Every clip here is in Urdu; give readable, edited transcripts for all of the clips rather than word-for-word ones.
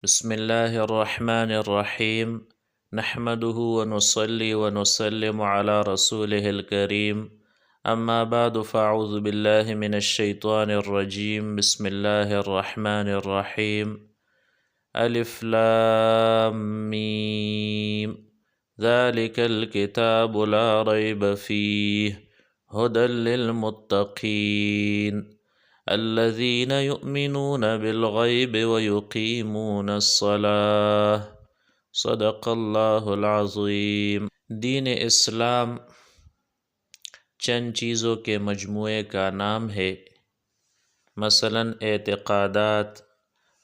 بسم اللہ الرحمن الرحیم نحمده ونصلي ونسلم على رسوله الكريم اما بعد فاعوذ بالله من الشیطان الرجیم بسم اللہ الرحمن الرحیم الف لام میم ذلك الكتاب لا ریب فیہ ھدی للمتقین الذين يؤمنون بالغيب ويقيمون الصلاة صدق اللہ العظیم۔ دین اسلام چند چیزوں کے مجموعے کا نام ہے، مثلاً اعتقادات،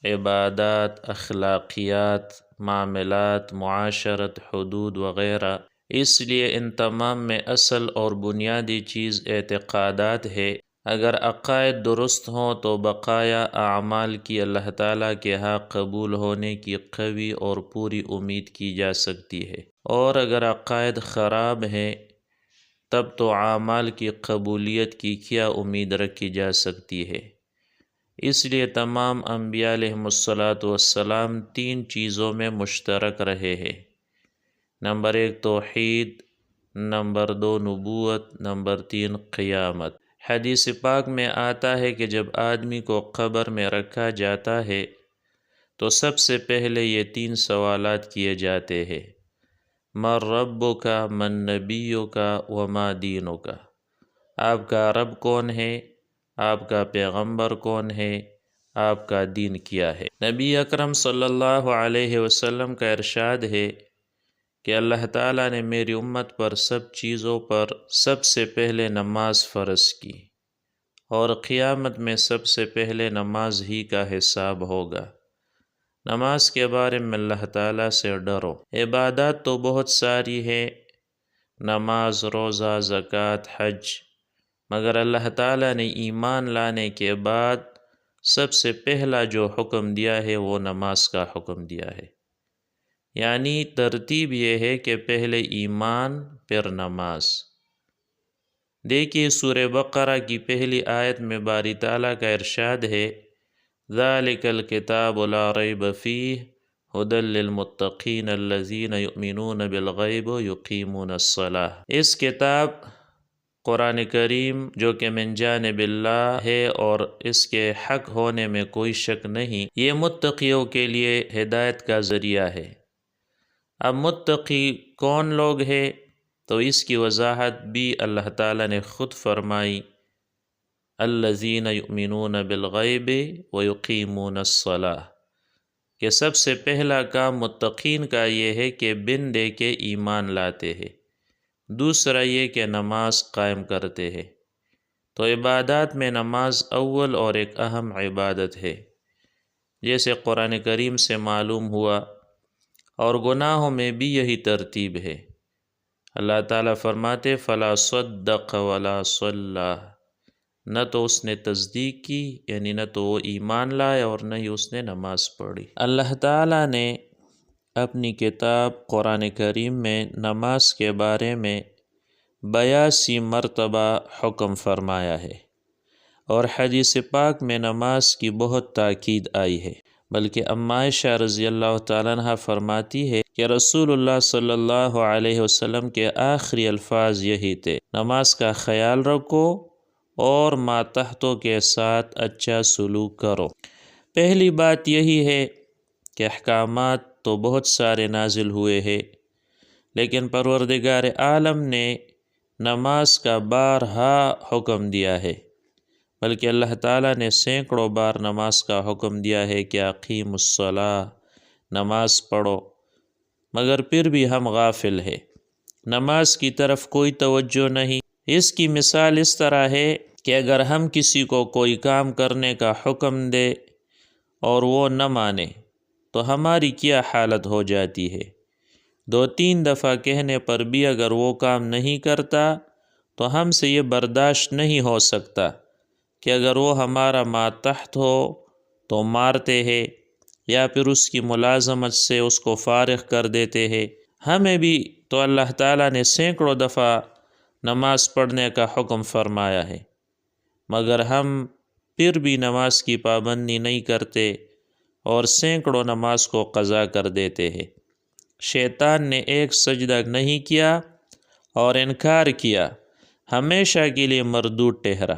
عبادات، اخلاقیات، معاملات، معاشرت، حدود وغیرہ۔ اس لیے ان تمام میں اصل اور بنیادی چیز اعتقادات ہے۔ اگر عقائد درست ہوں تو بقایا اعمال کی اللہ تعالیٰ کے ہاں قبول ہونے کی قوی اور پوری امید کی جا سکتی ہے، اور اگر عقائد خراب ہیں تب تو اعمال کی قبولیت کی کیا امید رکھی جا سکتی ہے۔ اس لیے تمام انبیاء علیہم السلام تین چیزوں میں مشترک رہے ہیں: نمبر 1 توحید، نمبر 2 نبوت، نمبر 3 قیامت۔ حدیث پاک میں آتا ہے کہ جب آدمی کو قبر میں رکھا جاتا ہے تو سب سے پہلے یہ 3 سوالات کیے جاتے ہیں: من ربک، من نبیک وما دینک۔ آپ کا رب کون ہے، آپ کا پیغمبر کون ہے، آپ کا دین کیا ہے۔ نبی اکرم صلی اللہ علیہ وسلم کا ارشاد ہے کہ اللہ تعالیٰ نے میری امت پر سب چیزوں پر سب سے پہلے نماز فرض کی، اور قیامت میں سب سے پہلے نماز ہی کا حساب ہوگا۔ نماز کے بارے میں اللہ تعالیٰ سے ڈرو۔ عبادات تو بہت ساری ہیں، نماز، روزہ، زکوٰۃ، حج، مگر اللہ تعالیٰ نے ایمان لانے کے بعد سب سے پہلا جو حکم دیا ہے وہ نماز کا حکم دیا ہے۔ یعنی ترتیب یہ ہے کہ پہلے ایمان پھر نماز۔ دیکھیے سورہ بقرہ کی پہلی آیت میں باری تعالیٰ کا ارشاد ہے: ذَلِكَ الْكِتَابُ لَا رَيْبَ فِيهِ ھُدًى لِّلْمُتَّقِينَ الَّذِينَ يُؤْمِنُونَ بِالْغَيْبِ وَيُقِيمُونَ الصَّلَاةَ۔ اس کتاب قرآن کریم جو کہ من جانب اللہ ہے اور اس کے حق ہونے میں کوئی شک نہیں، یہ متقیوں کے لیے ہدایت کا ذریعہ ہے۔ اب متقی کون لوگ ہیں تو اس کی وضاحت بھی اللہ تعالیٰ نے خود فرمائی: الذین یؤمنون بالغیب ویقیمون الصلاۃ، کہ سب سے پہلا کام متقین کا یہ ہے کہ بن دیکھے ایمان لاتے ہیں، دوسرا یہ کہ نماز قائم کرتے ہیں۔ تو عبادات میں نماز اول اور ایک اہم عبادت ہے، جیسے قرآن کریم سے معلوم ہوا، اور گناہوں میں بھی یہی ترتیب ہے۔ اللہ تعالیٰ فرماتے: فلا صدق ولا صلی، نہ تو اس نے تصدیق کی، یعنی نہ تو وہ ایمان لائے اور نہ ہی اس نے نماز پڑھی۔ اللہ تعالیٰ نے اپنی کتاب قرآن کریم میں نماز کے بارے میں 82 مرتبہ حکم فرمایا ہے، اور حدیث پاک میں نماز کی بہت تاکید آئی ہے۔ بلکہ عائشہ رضی اللہ تعالیٰ عنہ فرماتی ہے کہ رسول اللہ صلی اللہ علیہ وسلم کے آخری الفاظ یہی تھے: نماز کا خیال رکھو اور ماتحتوں کے ساتھ اچھا سلوک کرو۔ پہلی بات یہی ہے کہ احکامات تو بہت سارے نازل ہوئے ہیں، لیکن پروردگار عالم نے نماز کا بارہا حکم دیا ہے، بلکہ اللہ تعالیٰ نے سینکڑوں بار نماز کا حکم دیا ہے کہ اقیموا الصلاۃ، نماز پڑھو، مگر پھر بھی ہم غافل ہیں، نماز کی طرف کوئی توجہ نہیں۔ اس کی مثال اس طرح ہے کہ اگر ہم کسی کو کوئی کام کرنے کا حکم دے اور وہ نہ مانے تو ہماری کیا حالت ہو جاتی ہے۔ 2-3 دفعہ کہنے پر بھی اگر وہ کام نہیں کرتا تو ہم سے یہ برداشت نہیں ہو سکتا کہ اگر وہ ہمارا ماتحت ہو تو مارتے ہیں یا پھر اس کی ملازمت سے اس کو فارغ کر دیتے ہیں۔ ہمیں بھی تو اللہ تعالیٰ نے سینکڑوں دفعہ نماز پڑھنے کا حکم فرمایا ہے، مگر ہم پھر بھی نماز کی پابندی نہیں کرتے اور سینکڑوں نماز کو قضا کر دیتے ہیں۔ شیطان نے ایک سجدہ نہیں کیا اور انکار کیا، ہمیشہ کے لیے مردود ٹھہرا،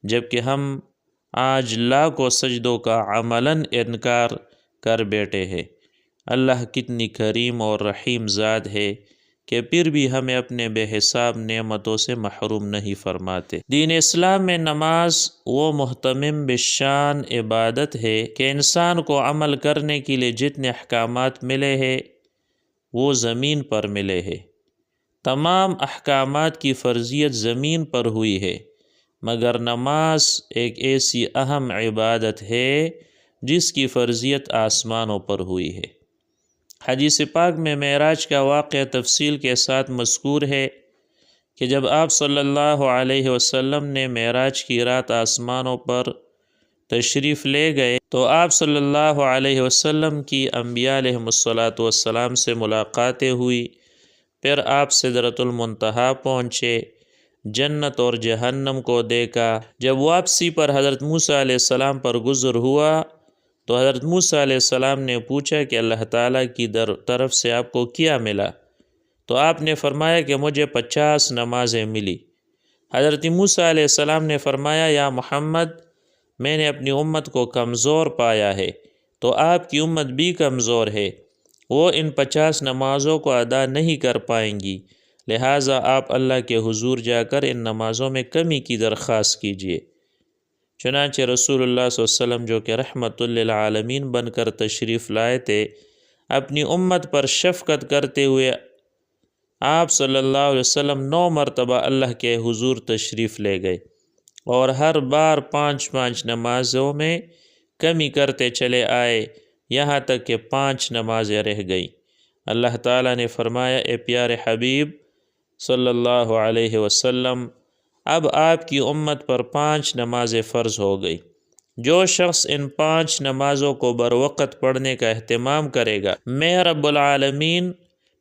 جبکہ ہم آج لاکھوں سجدوں کا عملاً انکار کر بیٹھے ہیں۔ اللہ کتنی کریم اور رحیم ذات ہے کہ پھر بھی ہمیں اپنے بے حساب نعمتوں سے محروم نہیں فرماتے۔ دین اسلام میں نماز وہ مہتمم بالشان عبادت ہے کہ انسان کو عمل کرنے کے لیے جتنے احکامات ملے ہیں وہ زمین پر ملے ہیں۔ تمام احکامات کی فرضیت زمین پر ہوئی ہے، مگر نماز ایک ایسی اہم عبادت ہے جس کی فرضیت آسمانوں پر ہوئی ہے۔ حدیث پاک میں معراج کا واقعہ تفصیل کے ساتھ مذکور ہے کہ جب آپ صلی اللہ علیہ وسلم نے معراج کی رات آسمانوں پر تشریف لے گئے تو آپ صلی اللہ علیہ وسلم کی انبیاء علیہم الصلاۃ سے ملاقاتیں ہوئی، پھر آپ سدرۃ المنتہا پہنچے، جنت اور جہنم کو دیکھا۔ جب واپسی پر حضرت موسیٰ علیہ السلام پر گزر ہوا تو حضرت موسیٰ علیہ السلام نے پوچھا کہ اللہ تعالیٰ کی طرف سے آپ کو کیا ملا؟ تو آپ نے فرمایا کہ مجھے 50 نمازیں ملی۔ حضرت موسیٰ علیہ السلام نے فرمایا یا محمد، میں نے اپنی امت کو کمزور پایا ہے تو آپ کی امت بھی کمزور ہے، وہ ان 50 نمازوں کو ادا نہیں کر پائیں گی، لہٰذا آپ اللہ کے حضور جا کر ان نمازوں میں کمی کی درخواست کیجیے۔ چنانچہ رسول اللہ صلی اللہ علیہ وسلم جو کہ رحمت للعالمین بن کر تشریف لائے تھے، اپنی امت پر شفقت کرتے ہوئے آپ صلی اللہ علیہ وسلم 9 مرتبہ اللہ کے حضور تشریف لے گئے اور ہر بار 5 نمازوں میں کمی کرتے چلے آئے، یہاں تک کہ 5 نمازیں رہ گئیں۔ اللہ تعالیٰ نے فرمایا اے پیارے حبیب صلی اللہ علیہ وسلم، اب آپ کی امت پر 5 نمازیں فرض ہو گئی، جو شخص ان 5 نمازوں کو بروقت پڑھنے کا اہتمام کرے گا میں رب العالمین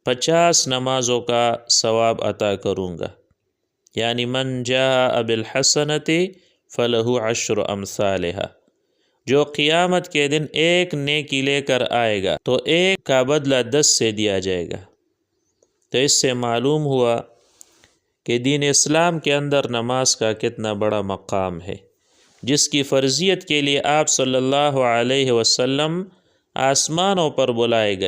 50 نمازوں کا ثواب عطا کروں گا، یعنی من جاء بالحسنۃ فلہ 10 امثالھا، جو قیامت کے دن ایک نیکی لے کر آئے گا تو ایک کا بدلہ 10 سے دیا جائے گا۔ تو اس سے معلوم ہوا کہ دین اسلام کے اندر نماز کا کتنا بڑا مقام ہے، جس کی فرضیت کے لیے آپ صلی اللہ علیہ وسلم آسمانوں پر بلائے گئے۔